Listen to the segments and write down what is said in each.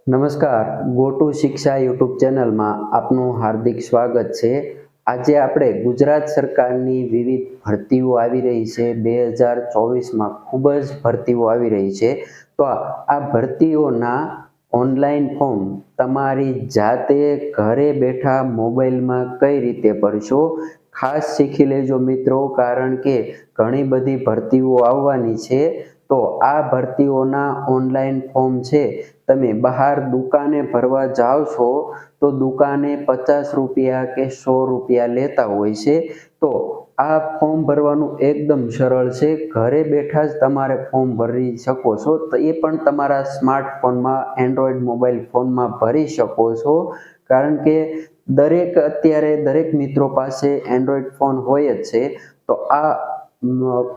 નમસ્કાર, go to શિક્ષા YouTube ચેનલમાં આપનું હાર્દિક સ્વાગત છે। આજે આપણે ગુજરાત સરકારની વિવિધ ભરતીઓ આવી રહી છે। 2024માં ખૂબ જ ભરતીઓ આવી રહી છે। તો આ ભરતીઓના ઓનલાઈન ફોર્મ તમારી જાતે ઘરે બેઠા મોબાઈલમાં કઈ રીતે ભરશો, ખાસ શીખી લેજો મિત્રો, કારણ કે ઘણી બધી ભરતીઓ આવવાની છે। તો આ ભરતીઓના ઓનલાઈન ફોર્મ છે, તમે બહાર દુકાને ભરવા જાઓ છો તો દુકાને 50 રૂપિયા કે 100 રૂપિયા લેતા હોય છે। તો આ ફોર્મ ભરવાનું એકદમ સરળ છે, ઘરે બેઠા જ તમારે ફોર્મ ભરી શકો છો। તો એ પણ તમારા સ્માર્ટફોનમાં, એન્ડ્રોઈડ મોબાઈલ ફોનમાં ભરી શકો છો, કારણ કે અત્યારે દરેક મિત્રો પાસે એન્ડ્રોઈડ ફોન હોય જ છે। તો આ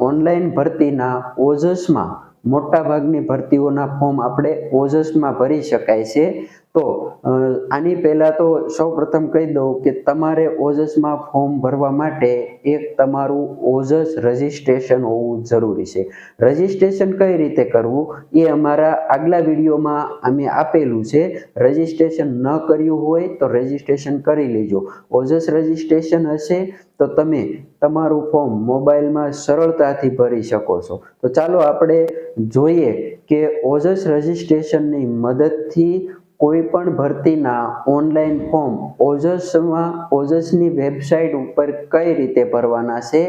ઓનલાઈન ભરતીના ઓજસમાં મોટાભાગની ભરતીઓના ફોર્મ આપણે ઓજસમાં ભરી શકાય છે। તો આની પહેલાં તો સૌપ્રથમ કહી દઉં કે તમારે ઓજસમાં ફોર્મ ભરવા માટે એક તમારું ઓજસ રજિસ્ટ્રેશન હોવું જરૂરી છે। રજિસ્ટ્રેશન કઈ રીતે કરવું એ અમારા આગલા વિડીયોમાં અમે આપેલું છે। રજિસ્ટ્રેશન ન કર્યું હોય તો રજિસ્ટ્રેશન કરી લેજો। ઓજસ રજિસ્ટ્રેશન હશે તો તમે તમારું ફોર્મ મોબાઈલમાં સરળતાથી ભરી શકો છો। તો ચાલો આપણે જોઈએ કે ઓજસ રજિસ્ટ્રેશનની મદદથી કોઈ પણ ભરતીના ઓનલાઈન ફોર્મ ઓજસની વેબસાઇટ ઉપર કઈ રીતે ભરવાના છે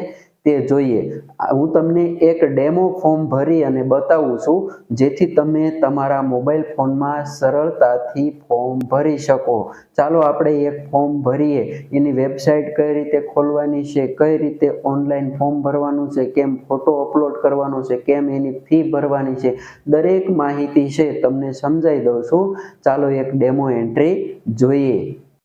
તે જોઈએ। હું તમને એક ડેમો ફોર્મ ભરી અને બતાવું છું, જેથી તમે તમારા મોબાઈલ ફોનમાં સરળતાથી ફોર્મ ભરી શકો। ચાલો આપણે એક ફોર્મ ભરીએ, એની વેબસાઇટ કઈ રીતે ખોલવાની છે, કઈ રીતે ઓનલાઈન ફોર્મ ભરવાનું છે, કેમ ફોટો અપલોડ કરવાનો છે, કેમ એની ફી ભરવાની છે, દરેક માહિતી છે તમને સમજાવી દઉં છું। ચાલો એક ડેમો એન્ટ્રી જોઈએ।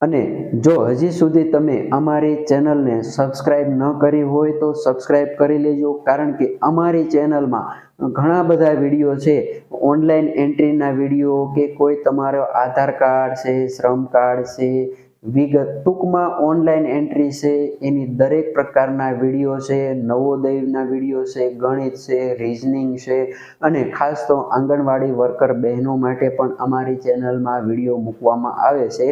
અને જો હજી સુધી તમે અમારી ચેનલને સબસ્ક્રાઈબ ન કરી હોય તો સબસ્ક્રાઈબ કરી લેજો, કારણ કે અમારી ચેનલમાં ઘણા બધા વિડીયો છે, ઓનલાઈન એન્ટ્રીના વિડીયો, કે કોઈ તમારો આધાર કાર્ડ છે, શ્રમ કાર્ડ છે, વિગત, ટૂંકમાં ઓનલાઈન એન્ટ્રી છે એની દરેક પ્રકારના વિડીયો છે, નવોદયના વિડીયો છે, ગણિત છે, રીઝનિંગ છે, અને ખાસ તો આંગણવાડી વર્કર બહેનો માટે પણ અમારી ચેનલમાં વિડીયો મૂકવામાં આવે છે।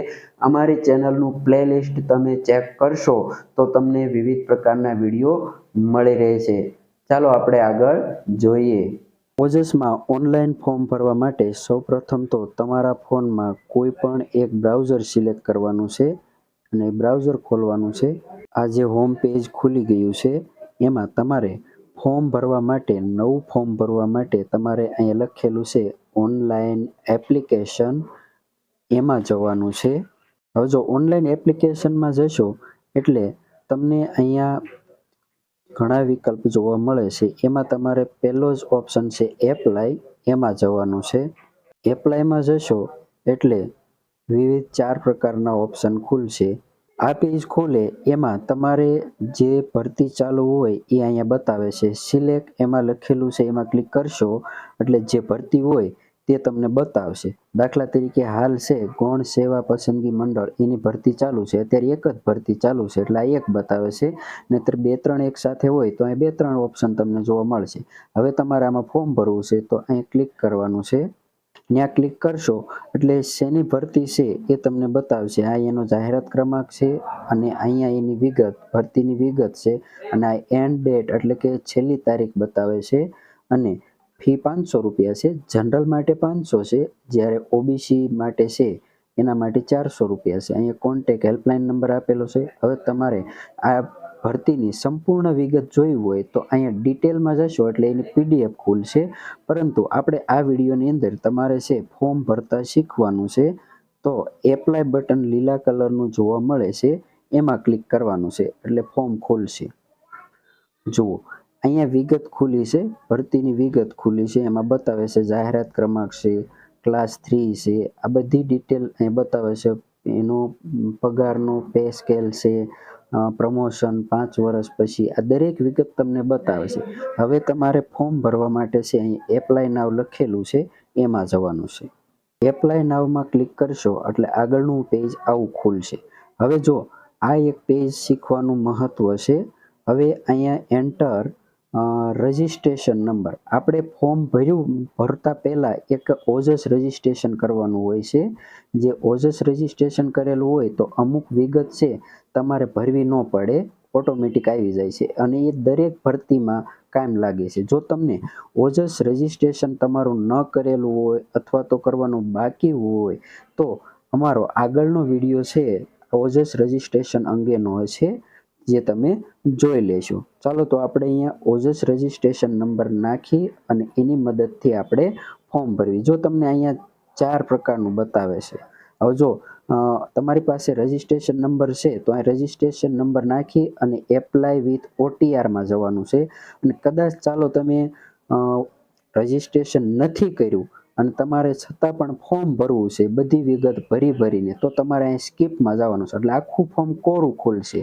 અમારી ચેનલનું પ્લેલિસ્ટ તમે ચેક કરશો તો તમને વિવિધ પ્રકારના વિડીયો મળી રહે છે। ચાલો આપણે આગળ જોઈએ। ઓજસમાં ઓનલાઈન ફોર્મ ભરવા માટે સૌપ્રથમ તો તમારા ફોનમાં કોઈ પણ એક બ્રાઉઝર સિલેક્ટ કરવાનું છે અને બ્રાઉઝર ખોલવાનું છે। આ જે હોમ પેજ ખુલી ગયું છે, એમાં તમારે ફોર્મ ભરવા માટે, નવું ફોર્મ ભરવા માટે તમારે અહીંયા લખેલું છે ઓનલાઈન એપ્લિકેશન, એમાં જવાનું છે। હવે જો ઓનલાઈન એપ્લિકેશનમાં જશો એટલે તમને અહીંયા ઘણા વિકલ્પ જોવા મળે છે। એમાં તમારે પહેલો જ ઓપ્શન છે એપ્લાય, એમાં જવાનું છે। એપ્લાયમાં જશો એટલે વિવિધ 4 પ્રકારના ઓપ્શન ખુલશે। આ પેજ ખોલે એમાં તમારે જે ભરતી ચાલુ હોય એ અહીંયા બતાવે છે, સિલેક્ટ એમાં લખેલું છે, એમાં ક્લિક કરશો એટલે જે ભરતી હોય તે તમને બતાવશે। દાખલા તરીકે હાલ છે ગૌણ સેવા પસંદગી મંડળ, એની ભરતી ચાલુ છે, અત્યારે એક જ ભરતી ચાલુ છે એટલે આ એક બતાવે છે, નહીતર 2-3 એક સાથે હોય તો અહીં 2-3 ઓપ્શન તમને જોવા મળશે। હવે તમારે આમાં ફોર્મ ભરવું છે તો અહીં ક્લિક કરવાનું છે। ત્યાં ક્લિક કરશો એટલે શેની ભરતી છે એ તમને બતાવશે। આ એનો જાહેરાત ક્રમાંક છે અને અહીંયા એની વિગત, ભરતીની વિગત છે, અને આ એન્ડ ડેટ એટલે કે છેલ્લી તારીખ બતાવે છે। અને ફી 500 રૂપિયા છે, જનરલ માટે 500 છે, જ્યારે ઓબીસી માટે છે એના માટે 400 રૂપિયા છે। અહીંયા કોન્ટેક્ટ હેલ્પલાઇન નંબર આપેલો છે। હવે તમારે આ ભરતીની સંપૂર્ણ વિગત જોઈ હોય તો અહીંયા ડિટેલમાં જશો એટલે એની પીડીએફ ખુલશે, પરંતુ આપણે આ વિડીયોની અંદર તમારે છે ફોર્મ ભરતા શીખવાનું છે। તો એપ્લાય બટન લીલા કલરનું જોવા મળે છે, એમાં ક્લિક કરવાનું છે એટલે ફોર્મ ખુલશે। જુઓ અહીંયા વિગત ખુલી છે, ભરતીની વિગત ખુલી છે, એમાં બતાવે છે જાહેરાત ક્રમાંક છે, ક્લાસ 3 છે, આ બધી ડિટેલ અહીં બતાવે છે। એનો પગારનો પે સ્કેલ છે, પ્રમોશન 5 વર્ષ પછી, આ દરેક વિગત તમને બતાવે છે। હવે તમારે ફોર્મ ભરવા માટે છે અહીં એપ્લાય નાવ લખેલું છે, એમાં જવાનું છે। એપ્લાય નાવમાં ક્લિક કરશો એટલે આગળનું પેજ આવું ખુલશે। હવે જો આ એક પેજ શીખવાનું મહત્વ છે। હવે અહીંયા એન્ટર રજિસ્ટ્રેશન નંબર. આપણે ફોર્મ ભરતા પહેલાં એક ઓજસ રજિસ્ટ્રેશન કરવાનું હોય છે. જે ઓજસ રજિસ્ટ્રેશન કરેલું હોય તો અમુક વિગત છે તમારે ભરવી ન પડે, ઓટોમેટિક આવી જાય છે અને એ દરેક ભરતીમાં કાયમ લાગે છે. જો તમને ઓજસ રજિસ્ટ્રેશન તમારું ન કરેલું હોય અથવા તો કરવાનું બાકી હોય તો અમારો આગળનો વિડીયો છે ઓજસ રજિસ્ટ્રેશન અંગેનો છે, જે તમે જોઈ લેશો. ચાલો તો આપણે અહીંયા ઓજસ રજિસ્ટ્રેશન નંબર નાખી અને એની મદદથી આપણે ફોર્મ ભરવી. જો તમને અહીંયા 4 પ્રકારનું બતાવે છે. હવે જો તમારી પાસે રજિસ્ટ્રેશન નંબર છે તો આ રજિસ્ટ્રેશન નંબર નાખી અને એપ્લાય વિથ OTRમાં જવાનું છે. અને કદાચ ચાલો તમે રજિસ્ટ્રેશન નથી કર્યું અને તમારે છતાં પણ ફોર્મ ભરવું છે બધી વિગત ભરીને, તો તમારે અહીં સ્કીપમાં જવાનું છે. એટલે આખું ફોર્મ કોરું ખુલશે.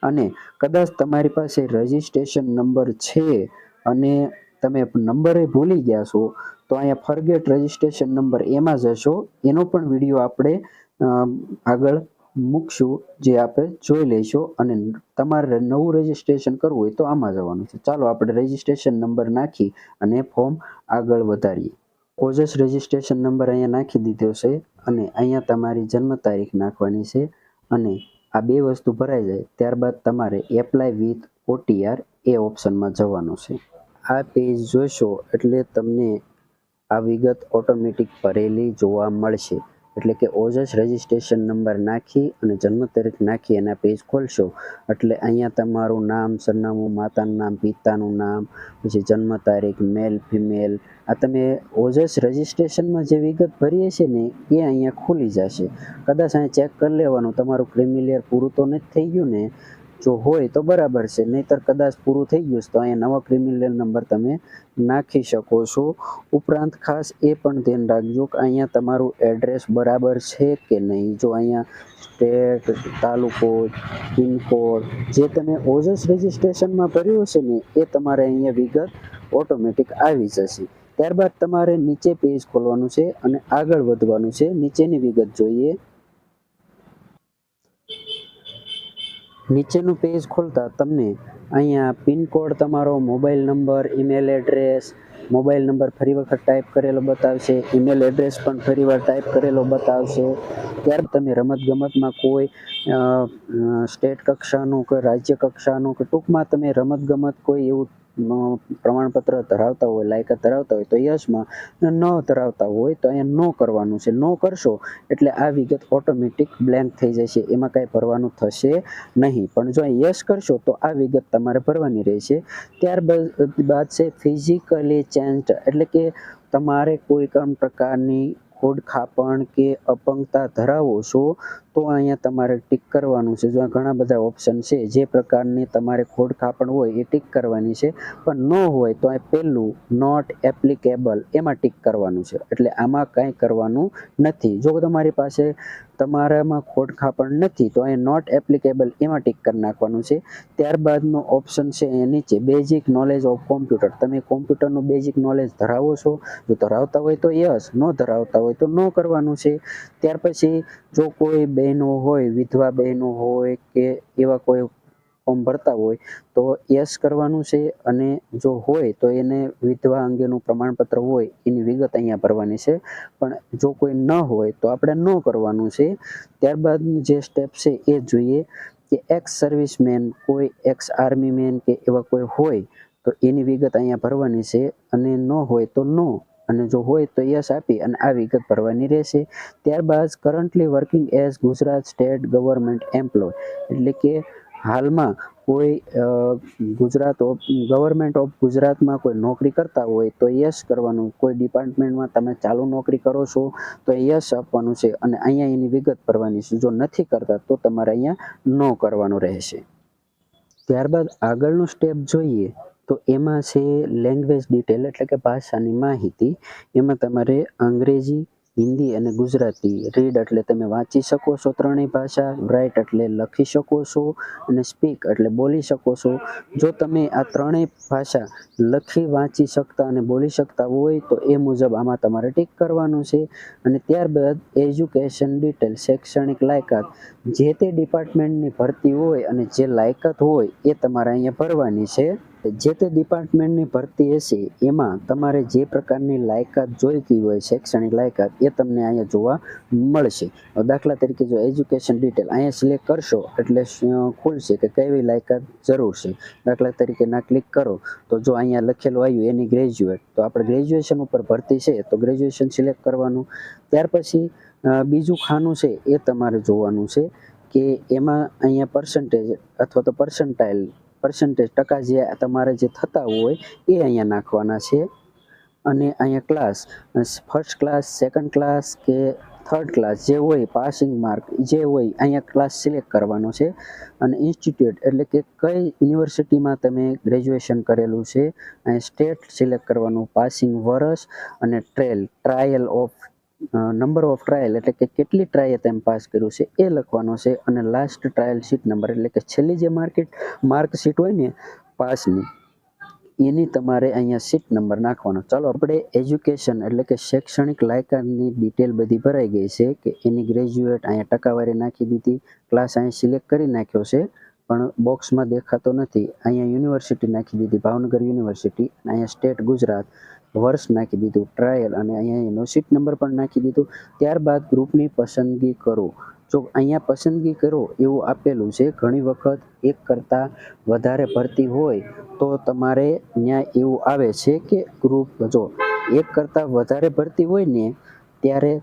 અને કદાચ તમારી પાસે રજિસ્ટ્રેશન નંબર છે અને તમે નંબરે ભૂલી ગયા છો તો અહીંયા ફરગેટ રજિસ્ટ્રેશન નંબર એમાં જશો. એનો પણ વિડીયો આપણે આગળ મૂકશું, જે આપણે જોઈ લઈશું. અને તમારે નવું રજિસ્ટ્રેશન કરવું હોય તો આમાં જવાનું છે. ચાલો આપણે રજિસ્ટ્રેશન નંબર નાખી અને ફોર્મ આગળ વધારીએ. ઓજસ રજિસ્ટ્રેશન નંબર અહીંયા નાખી દીધો છે અને અહીંયા તમારી જન્મ તારીખ નાખવાની છે. અને આ બે વસ્તુ ભરાઈ જાય ત્યારબાદ તમારે એપ્લાય વિથ OTR એ ઓપ્શનમાં જવાનું છે. આ પેજ જોશો એટલે તમને આ વિગત ઓટોમેટિક ભરેલી જોવા મળશે. એટલે કે ઓજસ રજિસ્ટ્રેશન નંબર નાખી અને જન્મ તારીખ નાખી અને પેજ ખોલશો એટલે અહીંયા તમારું નામ, સરનામું, માતાનું નામ, પિતાનું નામ, પછી જન્મ તારીખ, મેલ ફિમેલ, આ તમે ઓજસ રજિસ્ટ્રેશનમાં જે વિગત ભરીએ છે ને એ અહીંયા ખુલી જશે. કદાચ અહીંયા ચેક કરી લેવાનું તમારું ક્રિમિલિયર પૂરું તો નથી થઈ ગયું ને. જો હોય તો બરાબર છે, નહીંતર કદાચ પૂરું થઈ ગયું તો અહીંયા નવો ક્રિમિલિયર નંબર તમે નાખી શકો છો. ઉપરાંત ખાસ એ પણ ધ્યાન રાખજો કે અહીંયા તમારું એડ્રેસ બરાબર છે કે નહીં. જો અહીંયા સ્ટેટ, તાલુકો, પિનકોડ જે તમે ઓજસ રજિસ્ટ્રેશનમાં ભર્યું છે ને એ તમારે અહીંયા વિગત ઓટોમેટિક આવી જશે. ત્યારબાદ તમારે નીચે પેજ ખોલવાનું છે અને આગળ વધવાનું છે. નીચેની વિગત જોઈએ. નીચેનું પેજ ખોલતા તમને અહીંયા પિનકોડ, તમારો mobile number, email address, mobile number ફરી વખત ટાઈપ કરેલો બતાવશે, ઈમેલ એડ્રેસ પણ ફરીવાર ટાઈપ કરેલો બતાવશે. ત્યાર તમે રમતગમતમાં કોઈ સ્ટેટ કક્ષાનું, કોઈ રાજ્ય કક્ષાનું, કે ટૂંકમાં તમે રમતગમત કોઈ એવું પ્રમાણપત્ર ધરાવતા હોય, લાયકાત ધરાવતા હોય તો યસમાં, ન ધરાવતા હોય તો અહીંયા નો કરવાનું છે. નો કરશો એટલે આ વિગત ઓટોમેટિક બ્લેન્ક થઈ જશે, એમાં કાંઈ ભરવાનું થશે નહીં. પણ જો યસ કરશો તો આ વિગત તમારે ભરવાની રહેશે. ત્યારબાદ છે ફિઝિકલી ચેન્જ્ડ, એટલે કે તમારે કોઈ પણ પ્રકારની ખોડખાપણ કે અપંગતા ધરાવો છો તો અહીંયા તમારે ટીક કરવાનું છે. જો ઘણા બધા ઓપ્શન છે, જે પ્રકારની તમારે ખોડખાપણ હોય એ ટીક કરવાની છે. પણ ન હોય તો આ પહેલું નોટ એપ્લિકેબલ એમાં ટીક કરવાનું છે. એટલે આમાં કાંઈ કરવાનું નથી. જો તમારી પાસે તમારામાં ખોડખાપણ નથી તો અહીં નોટ એપ્લિકેબલ એમાં ટીક કરી નાખવાનું છે. ત્યારબાદનો ઓપ્શન છે એ નીચે બેઝિક નોલેજ ઓફ કોમ્પ્યુટર. તમે કોમ્પ્યુટરનું બેઝિક નોલેજ ધરાવો છો? જો ધરાવતા હોય તો યસ, ન ધરાવતા હોય તો નો કરવાનું છે. ત્યાર પછી જો કોઈ બહેનો હોય, વિધવા બહેનો હોય કે એવા કોઈ ફોર્મ ભરતા હોય તો યસ કરવાનું છે. અને જો હોય તો એને વિધવા અંગેનું પ્રમાણપત્ર હોય એની વિગત અહીંયા ભરવાની છે. પણ જો કોઈ ન હોય તો આપણે નો કરવાનું છે. ત્યારબાદનું જે સ્ટેપ છે એ જોઈએ કે એક્સ સર્વિસમેન, કોઈ એક્સ આર્મી મેન કે એવા કોઈ હોય તો એની વિગત અહીંયા ભરવાની છે. અને ન હોય તો નો, અને જો હોય તો યસ આપી અને આ વિગત ભરવાની રહેશે. ત્યારબાદ currently working as Gujarat state government employee, એટલે કે હાલમાં કોઈ ગવર્મેન્ટ ઓફ ગુજરાતમાં કોઈ નોકરી કરતા હોય તો યસ કરવાનું. કોઈ ડિપાર્ટમેન્ટમાં તમે ચાલુ નોકરી કરો છો તો યસ આપવાનું છે અને અહીંયા એની વિગત ભરવાની છે. જો નથી કરતા તો તમારે અહીંયા નો કરવાનું રહેશે. ત્યારબાદ આગળનું સ્ટેપ જોઈએ તો એમાં છે લેંગ્વેજ ડિટેલ, એટલે કે ભાષાની માહિતી. એમાં તમારે અંગ્રેજી, હિન્દી અને ગુજરાતી. રીડ એટલે તમે વાંચી શકો છો ત્રણેય ભાષા, રાઇટ એટલે લખી શકો છો, અને સ્પીક એટલે બોલી શકો છો. જો તમે આ ત્રણેય ભાષા લખી, વાંચી શકતા અને બોલી શકતા હોય તો એ મુજબ આમાં તમારે ટીક કરવાનું છે. અને ત્યારબાદ એજ્યુકેશન ડિટેલ, શૈક્ષણિક લાયકાત, જે તે ડિપાર્ટમેન્ટની ભરતી હોય અને જે લાયકાત હોય એ તમારે અહીંયા ભરવાની છે. જે તે ડિપાર્ટમેન્ટની ભરતી હશે એમાં તમારે જે પ્રકારની લાયકાત જોઈતી હોય, શૈક્ષણિક લાયકાત, એ તમને અહીંયા જોવા મળશે. દાખલા તરીકે જો એજ્યુકેશન ડિટેલ અહીંયા સિલેક્ટ કરશો એટલે ખુલશે કે કેવી લાયકાત જરૂર છે. દાખલા તરીકે ના ક્લિક કરો તો જો અહીંયા લખેલું આવ્યું એની ગ્રેજ્યુએટ, તો આપણે ગ્રેજ્યુએશન ઉપર ભરતી છે તો ગ્રેજ્યુએશન સિલેક્ટ કરવાનું. ત્યાર પછી બીજું ખાનું છે એ તમારે જોવાનું છે કે એમાં અહીંયા પર્સન્ટેજ અથવા તો પર્સન્ટેજ ટકા જે તમારે જે થતા હોય એ અહીંયા નાખવાના છે. અને અહીંયા class, first class, second class કે થર્ડ ક્લાસ જે હોય, પાસિંગ માર્ક જે હોય અહીંયા ક્લાસ સિલેક્ટ કરવાનો છે. અને ઇન્સ્ટિટ્યૂટ એટલે કે કઈ યુનિવર્સિટીમાં તમે ગ્રેજ્યુએશન કરેલું છે, અહીંયા સ્ટેટ સિલેક્ટ કરવાનું, પાસિંગ વર્ષ અને trial of number of trial એટલે કે કેટલી ટ્રાયલ તમે પાસ કર્યું છે એ લખવાનો છે. અને લાસ્ટ ટ્રાયલ શીટ નંબર એટલે કે છેલ્લી જે માર્કશીટ હોય ને પાસની, એની તમારે અહીંયા સીટ નંબર નાખવાનો. ચાલો આપણે એજ્યુકેશન એટલે કે શૈક્ષણિક લાયકાતની ડિટેલ બધી ભરાઈ ગઈ છે કે એની ગ્રેજ્યુએટ અહીંયા ટકાવારી નાખી દીધી, ક્લાસ અહીંયા સિલેક્ટ કરી નાખ્યો છે પણ બોક્સમાં દેખાતો નથી. અહીંયા યુનિવર્સિટી નાખી દીધી, ભાવનગર યુનિવર્સિટી, અહીંયા સ્ટેટ ગુજરાત, વર્ષ નાખી દીધું, ટ્રાયલ, અને અહીંયા એનો સીટ નંબર પણ નાખી દીધું. ત્યારબાદ ગ્રુપની પસંદગી કરો. જો અહીંયા પસંદગી કરો એવું આપેલું છે, ઘણી વખત એક કરતાં વધારે ભરતી હોય તો તમારે ત્યાં એવું આવે છે કે ગ્રુપ, જો એક કરતાં વધારે ભરતી હોય ને ત્યારે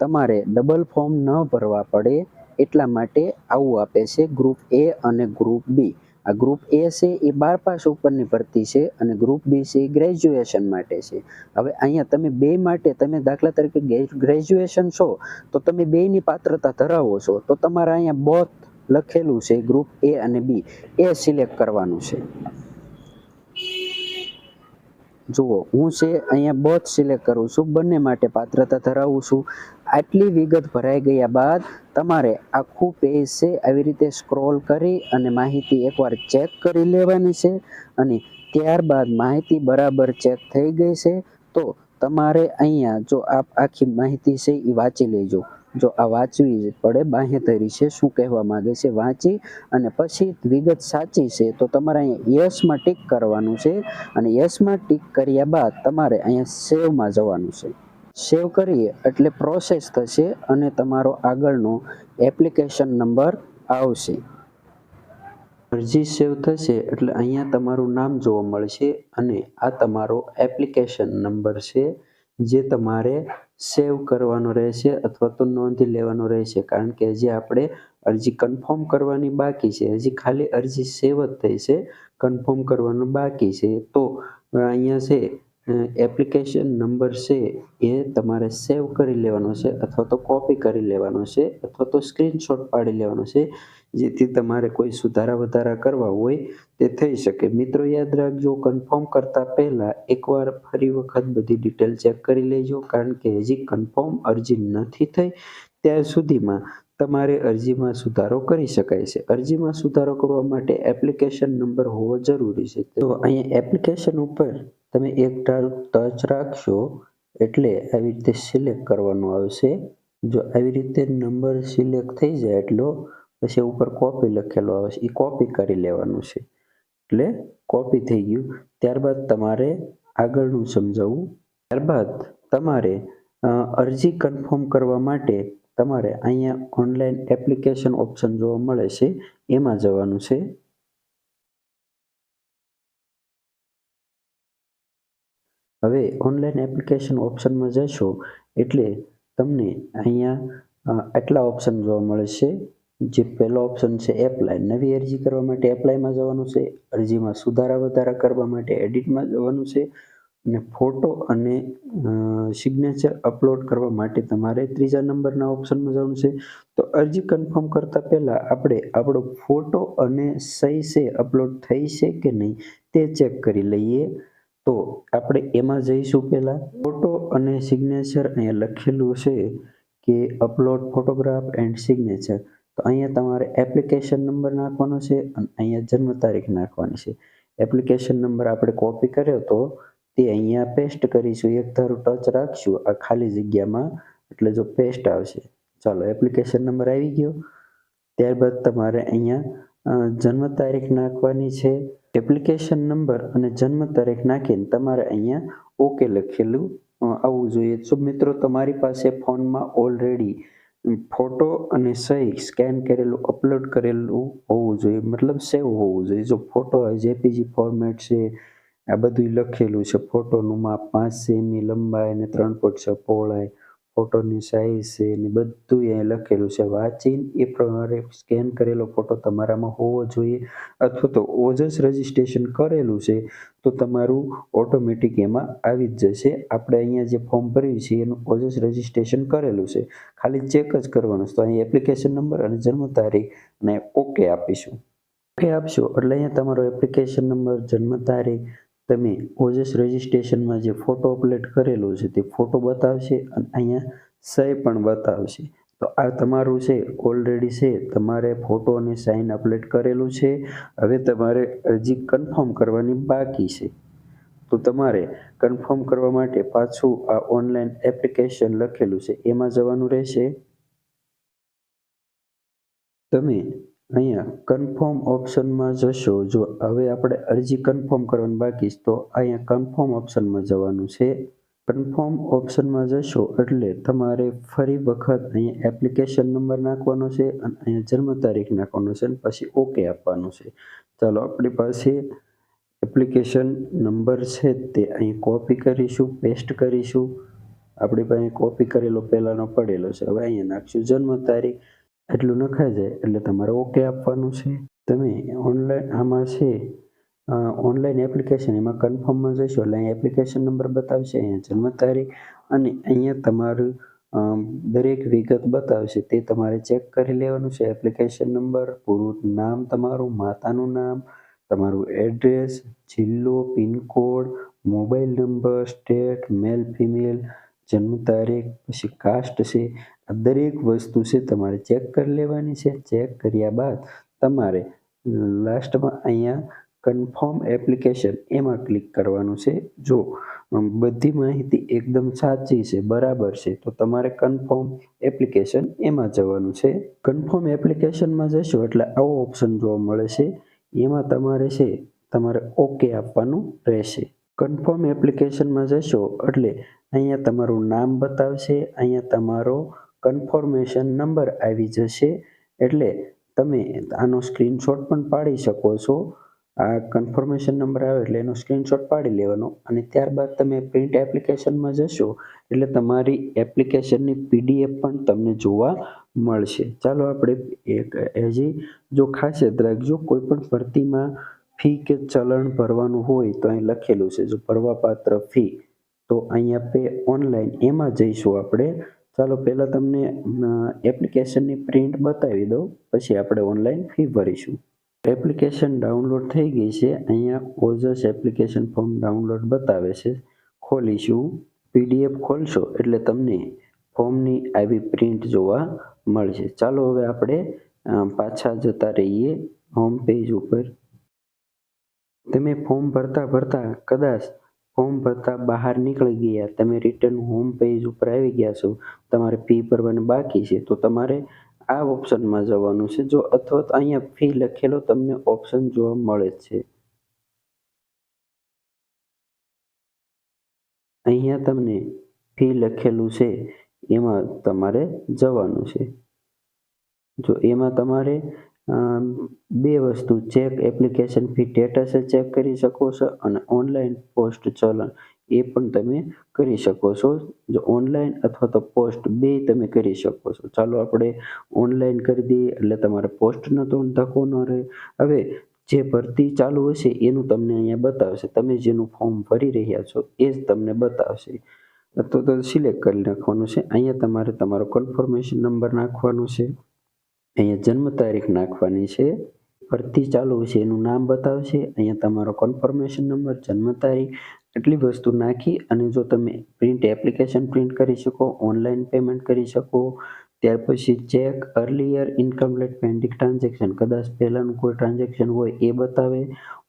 તમારે ડબલ ફોર્મ ન ભરવા પડે એટલા માટે આવું આપે છે ગ્રુપ એ અને ગ્રુપ બી. આ ગ્રુપ એ છે એ 12 પાસ ઉપરની ભરતી છે અને ગ્રુપ બી છે એ ગ્રેજ્યુએશન માટે છે. હવે અહીંયા તમે બે માટે, તમે દાખલા તરીકે ગ્રેજ્યુએશન છો તો તમે બેની પાત્રતા ધરાવો છો તો તમારે અહીંયા બોથ લખેલું છે ગ્રુપ એ અને બી, એ સિલેક્ટ કરવાનું છે. જુઓ હું છે અહીંયા બોથ સિલેક્ટ કરું છું, બંને માટે પાત્રતા ધરાવું છું. આટલી વિગત ભરાઈ ગયા બાદ તમારે આખું પેજ છે આવી રીતે સ્ક્રોલ કરી અને માહિતી એકવાર ચેક કરી લેવાની છે. અને ત્યારબાદ માહિતી બરાબર ચેક થઈ ગઈ છે તો તમારે અહીંયા જો આખી માહિતી છે એ વાંચી લેજો. જો આ વાંચવી પડે, બાંહેધરી છે શું કહેવા માંગે છે વાંચી અને પછી વિગત સાચી છે તો તમારે અહીંયા યસમાં ટીક કરવાનું છે. અને યસમાં ટીક કર્યા બાદ તમારે અહીંયા સેવમાં જવાનું છે. સેવ કરીએ એટલે પ્રોસેસ થશે અને તમારો આગળનો એપ્લિકેશન નંબર આવશે. અરજી સેવ થશે એટલે અહીંયા તમારું નામ જોવા મળશે અને આ તમારો એપ્લિકેશન નંબર છે જે તમારે સેવ કરવાનો રહેશે અથવા તો નોંધી લેવાનો રહેશે. કારણ કે હજી આપણે અરજી કન્ફર્મ કરવાની બાકી છે, હજી ખાલી અરજી સેવ જ થઈ છે, કન્ફર્મ કરવાનું બાકી છે. તો અહીંયા છે એપ્લિકેશન નંબર છે એ તમારે સેવ કરી લેવાનો છે અથવા તો કોપી કરી લેવાનો છે અથવા તો સ્ક્રીનશોટ પાડી લેવાનો છે, જેથી તમારે કોઈ સુધારા વધારા કરવા હોય તે થઈ શકે. મિત્રો યાદ રાખજો, કન્ફર્મ કરતા પહેલા એકવાર ફરી વખત બધી ડિટેલ ચેક કરી લેજો, કારણ કે હજી કન્ફર્મ અરજી નથી થઈ ત્યાં સુધીમાં તમારે અરજીમાં સુધારો કરી શકાય છે. અરજીમાં સુધારો કરવા માટે એપ્લિકેશન નંબર હોવો જરૂરી છે. તો અહીંયા એપ્લિકેશન ઉપર તમે એક ધારું ટચ રાખશો એટલે આવી રીતે સિલેક્ટ કરવાનું આવશે. જો આવી રીતે નંબર સિલેક્ટ થઈ જાય એટલો પછી ઉપર કોપી લખેલો આવે છે, એ કોપી કરી લેવાનું છે એટલે કોપી થઈ ગયું. ત્યારબાદ તમારે આગળનું સમજાવવું. ત્યારબાદ તમારે અરજી કન્ફર્મ કરવા માટે તમારે અહીંયા ઓનલાઈન એપ્લિકેશન ઓપ્શન જોવા મળે છે, એમાં જવાનું છે. હવે ઓનલાઈન એપ્લિકેશન ઓપ્શનમાં જશો એટલે તમને અહીંયા આટલા ઓપ્શન જોવા મળે છે. જે પહેલો ઓપ્શન છે એપ્લાય, નવી અરજી કરવા માટે એપ્લાયમાં જવાનું છે. અરજીમાં સુધારા વધારા કરવા માટે એડિટમાં જવાનું છે. અને ફોટો અને સિગ્નેચર અપલોડ કરવા માટે તમારે ત્રીજા નંબરના ઓપ્શનમાં જવાનું છે. તો અરજી કન્ફર્મ કરતા પહેલા આપણે આપણો ફોટો અને સહી છે અપલોડ થઈ છે કે નહીં તે ચેક કરી લઈએ. તો આપણે એમાં જઈશું. પહેલા ફોટો અને સિગ્નેચર અહીંયા લખેલું છે કે અપલોડ ફોટોગ્રાફ એન્ડ સિગ્નેચર. તો અહીંયા તમારે એપ્લિકેશન નંબર નાખવાનો છે અને અહીંયા જન્મ તારીખ નાખવાની છે. એપ્લિકેશન નંબર આપણે કોપી કર્યો તો તે અહીંયા પેસ્ટ કરીશું, એક ધારું ટચ રાખશું આ ખાલી જગ્યામાં એટલે જો પેસ્ટ આવશે. ચાલો એપ્લિકેશન નંબર આવી ગયો. ત્યારબાદ તમારે અહીંયા જન્મ તારીખ નાખવાની છે એપ્લિકેશન નંબર અને જન્મ તારીખ નાખીને તમારે અહીંયા ઓકે લખેલું આવવું જોઈએ. જો મિત્રો તમારી પાસે ફોનમાં ઓલરેડી ફોટો અને સહી સ્કેન કરેલું અપલોડ કરેલું હોવું જોઈએ, મતલબ સેવ હોવું જોઈએ. જો ફોટો જેપીજી ફોર્મેટ છે, આ બધું લખેલું છે, ફોટોનું માપ 5 સેમી લંબાઈ અને 3.6 પહોળાઈ, ફોટોની સાઈઝ છે ને બધું અહીંયા લખેલું છે. વાંચીને એ પ્રમાણે સ્કેન કરેલો ફોટો તમારામાં હોવો જોઈએ, અથવા તો ઓજસ રજિસ્ટ્રેશન કરેલું છે તો તમારું ઓટોમેટિક એમાં આવી જ જશે. આપણે અહીંયા જે ફોર્મ ભર્યું છે એનું ઓજસ રજિસ્ટ્રેશન કરેલું છે, ખાલી ચેક જ કરવાનું છે. તો અહીં એપ્લિકેશન નંબર અને જન્મ તારીખ અને ઓકે આપીશું. ઓકે આપશો એટલે અહીંયા તમારો એપ્લિકેશન નંબર, જન્મ તારીખ, તમે ઓજસ રજિસ્ટ્રેશનમાં જે ફોટો અપલોડ કરેલો છે તે ફોટો બતાવશે અને અહીંયા સહી પણ બતાવશે. તો આ તમારું છે ઓલરેડી છે, તમારે ફોટો અને સાઇન અપલોડ કરેલું છે. હવે તમારે અરજી કન્ફર્મ કરવાની બાકી છે. તો તમારે કન્ફર્મ કરવા માટે પાછું આ ઓનલાઈન એપ્લિકેશન લખેલું છે એમાં જવાનું રહેશે. તમે અહીંયા કન્ફર્મ ઓપ્શનમાં જશો. જો હવે આપણે અરજી કન્ફર્મ કરવાની બાકી છે તો અહીંયા કન્ફર્મ ઓપ્શનમાં જવાનું છે. કન્ફર્મ ઓપ્શનમાં જશો એટલે તમારે ફરી વખત અહીંયા એપ્લિકેશન નંબર નાખવાનો છે અને અહીંયા જન્મ તારીખ નાખવાનો છે અને પછી ઓકે આપવાનું છે. ચાલો આપણી પાસે એપ્લિકેશન નંબર છે તે અહીં કોપી કરીશું, પેસ્ટ કરીશું. આપણી પાસે કોપી કરેલો પહેલાંનો પડેલો છે. હવે અહીંયા નાખશું જન્મ તારીખ. એટલું નખાઈ જાય એટલે તમારે ઓકે આપવાનું છે. તમે ઓનલાઈન આમાં છે ઓનલાઈન એપ્લિકેશન એમાં કન્ફર્મમાં જશો એટલે અહીંયા એપ્લિકેશન નંબર બતાવશે, અહીંયા જન્મ તારીખ અને અહીંયા તમારું દરેક વિગત બતાવશે તે તમારે ચેક કરી લેવાનું છે. એપ્લિકેશન નંબર, પૂરું નામ તમારું, માતાનું નામ, તમારું એડ્રેસ, જિલ્લો, pincode, mobile number, state, male female, જન્મ તારીખ, પછી કાસ્ટ છે, આ દરેક વસ્તુ છે તમારે ચેક કરી લેવાની છે. ચેક કર્યા બાદ તમારે લાસ્ટમાં અહીંયા કન્ફર્મ એપ્લિકેશન એમાં ક્લિક કરવાનું છે. જો બધી માહિતી એકદમ સાચી છે, બરાબર છે, તો તમારે કન્ફર્મ એપ્લિકેશન એમાં જવાનું છે. કન્ફર્મ એપ્લિકેશનમાં જશો એટલે આવો ઓપ્શન જોવા મળે છે. એમાં તમારે ઓકે આપવાનું રહેશે. કન્ફર્મ એપ્લિકેશનમાં જશો એટલે અહીંયા તમારું નામ બતાવશે, અહીંયા તમારો કન્ફર્મેશન નંબર આવી જશે. એટલે તમે આનો સ્ક્રીનશોટ પણ પાડી શકો છો. આ કન્ફર્મેશન નંબર આવે એટલે એનો સ્ક્રીનશોટ પાડી લેવાનો અને ત્યારબાદ તમે પ્રિન્ટ એપ્લિકેશનમાં જશો એટલે તમારી એપ્લિકેશનની PDF પણ તમને જોવા મળશે. ચાલો આપણે હજી જો ખાસ યાદ રાખજો, કોઈ પણ ભરતીમાં ફી કે ચલણ ભરવાનું હોય તો અહીં લખેલું છે. જો ભરવાપાત્ર ફી તો અહીંયા પે ઓનલાઈન એમાં જઈશું આપણે. ચાલો પહેલાં તમને એપ્લિકેશનની પ્રિન્ટ બતાવી દઉં, પછી આપણે ઓનલાઈન ફી ભરીશું. એપ્લિકેશન ડાઉનલોડ થઈ ગઈ છે. અહીંયા ઓજસ એપ્લિકેશન ફોર્મ ડાઉનલોડ બતાવે છે. ખોલીશું. PDF ખોલશો એટલે તમને ફોર્મની આવી પ્રિન્ટ જોવા મળશે. ચાલો હવે આપણે પાછા જતા રહીએ હોમ પેજ ઉપર. તમે ફોર્મ ભરતા કદાચ ફોર્મ ભરતા બહાર નીકળી ગયા, તમે રિટર્ન હોમ પેજ ઉપર આવી ગયા છો, તમારે ફી ભરવાની બાકી છે તો તમારે આ ઓપ્શનમાં જવાનું છે. જો અથવા તો અહીંયા ફી લખેલો તમને ઓપ્શન જોવા મળે છે. અહીંયા તમને ફી લખેલું છે એમાં તમારે જવાનું છે. જો એમાં તમારે બે વસ્તુ check application fee status check કરી શકો છો અને ઓનલાઈન પોસ્ટ ચલણ એ પણ તમે કરી શકો છો. જો ઓનલાઈન અથવા તો પોસ્ટ બે તમે કરી શકો છો. ચાલો આપણે ઓનલાઈન કરી દઈએ એટલે તમારે પોસ્ટનો તો ધક્કો ન રહે. હવે જે ભરતી ચાલુ હશે એનું તમને અહીંયા બતાવશે. તમે જેનું ફોર્મ ભરી રહ્યા છો એ જ તમને બતાવશે. તો સિલેક્ટ કરી નાખવાનું છે. અહીંયા તમારે તમારો કન્ફર્મેશન નંબર નાખવાનો છે, અહીંયા જન્મ તારીખ નાખવાની છે, ભરતી ચાલુ છે એનું નામ બતાવશે, અહીંયા તમારો કન્ફર્મેશન નંબર, જન્મ તારીખ, એટલી વસ્તુ નાખી અને જો તમે પ્રિન્ટ એપ્લિકેશન પ્રિન્ટ કરી શકો, ઓનલાઈન પેમેન્ટ કરી શકો, ત્યાર પછી check, earlier incomplete pending transaction, કદાચ પહેલાંનું કોઈ ટ્રાન્ઝેક્શન હોય એ બતાવે,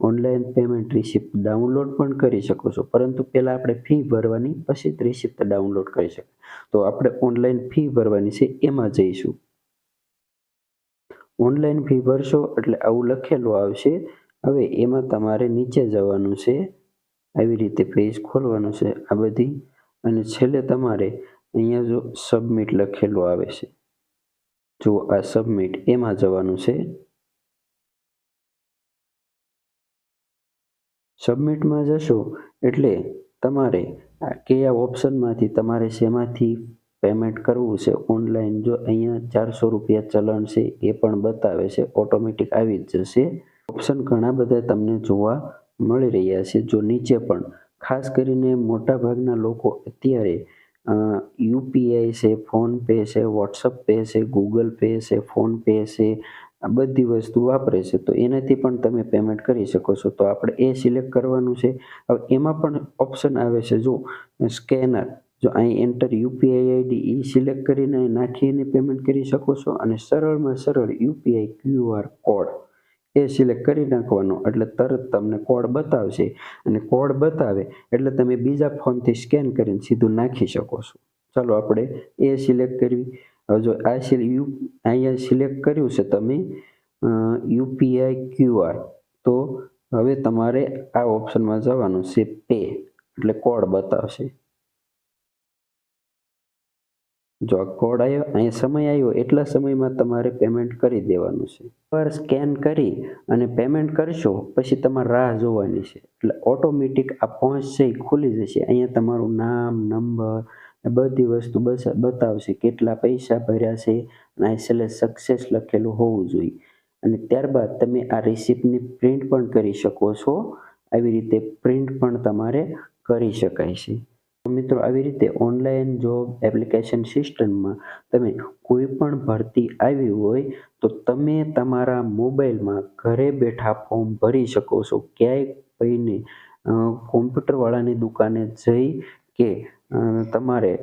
ઓનલાઈન પેમેન્ટ રિસિપ્ટ ડાઉનલોડ પણ કરી શકો છો. પરંતુ પહેલાં આપણે ફી ભરવાની, પછી જ રિસિપ્ટ ડાઉનલોડ કરી શકીએ. તો આપણે ઓનલાઈન ફી ભરવાની છે એમાં જઈશું. ઓનલાઈન ફી ભરશો એટલે આવું લખેલું આવશે. હવે એમાં તમારે નીચે જવાનું છે, આવી રીતે પેજ ખોલવાનું છે આ બધી, અને છેલ્લે તમારે અહીંયા જો સબમિટ લખેલું આવે છે, જો આ સબમિટ એમાં જવાનું છે. સબમિટમાં જશો એટલે તમારે કયા ઓપ્શનમાંથી તમારે શેમાંથી પેમેન્ટ કરવું છે ઓનલાઈન. જો અહીંયા 400 રૂપિયા ચલણ છે એ પણ બતાવે છે, ઓટોમેટિક આવી જ જશે. ઓપ્શન ઘણા બધા તમને જોવા મળી રહ્યા છે. જો નીચે પણ ખાસ કરીને મોટાભાગના લોકો અત્યારે યુપીઆઈ છે, ફોનપે છે, વોટ્સઅપ પે છે, ગૂગલ પે છે, ફોનપે છે, આ બધી વસ્તુ વાપરે છે, તો એનાથી પણ તમે પેમેન્ટ કરી શકો છો. તો આપણે એ સિલેક્ટ કરવાનું છે. હવે એમાં પણ ઓપ્શન આવે છે, જો સ્કેનર, જો અહીં enter UPI ID A select કરીને અહીં નાખીને પેમેન્ટ કરી શકો છો, અને સરળમાં સરળ યુપીઆઈ QR કોડ એ સિલેક્ટ કરી નાખવાનો, એટલે તરત તમને કોડ બતાવશે, અને કોડ બતાવે એટલે તમે બીજા ફોનથી સ્કેન કરીને સીધું નાખી શકો છો. ચાલો આપણે એ સિલેક્ટ કરવી. હવે જો અહીંયા સિલેક્ટ કર્યું છે તમે યુપીઆઈ QR, તો હવે તમારે આ ઓપ્શનમાં જવાનું છે, પે, એટલે કોડ બતાવશે. જો આ કોડ આવ્યો, અહીંયા સમય આવ્યો એટલા સમયમાં તમારે પેમેન્ટ કરી દેવાનું છે. એકવાર સ્કેન કરી અને પેમેન્ટ કરશો પછી તમારે રાહ જોવાની છે, એટલે ઓટોમેટિક આ પહોંચશે ખુલી જશે. અહીંયા તમારું નામ, નંબર, બધી વસ્તુ બતાવશે, કેટલા પૈસા ભર્યા છે, અને આ છેલ્લે સક્સેસ લખેલું હોવું જોઈએ. અને ત્યારબાદ તમે આ રિસિપ્ટની પ્રિન્ટ પણ કરી શકો છો. આવી રીતે પ્રિન્ટ પણ તમારે કરી શકાય છે. મિત્રો, આવી રીતે ઓનલાઈન જોબ એપ્લિકેશન સિસ્ટમમાં તમે કોઈ પણ ભરતી આવી હોય તો તમે તમારા મોબાઈલમાં ઘરે બેઠા ફોર્મ ભરી શકો છો. ક્યાંય કોઈને કોમ્પ્યુટરવાળાની દુકાને જઈ કે તમારે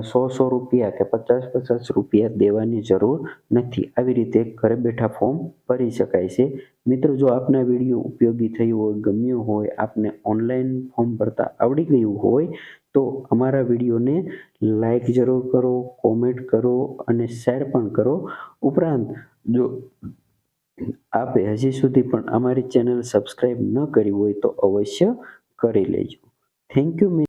100 રૂપિયા કે 50 રૂપિયા દેવાની જરૂર નથી. આવી રીતે ઘરે બેઠા ફોર્મ ભરી શકાય છે. મિત્રો, જો આપના વિડીયો ઉપયોગી થયો હોય, ગમ્યો હોય, આપને ઓનલાઈન ફોર્મ ભરતા આવડી ગયું હોય તો અમારા વિડીયોને લાઈક જરૂર કરો, કોમેન્ટ કરો અને શેર પણ કરો. ઉપરાંત જો આપે હજી સુધી પણ અમારી ચેનલ સબસ્ક્રાઈબ ન કરી હોય તો અવશ્ય કરી લેજો. Thank you.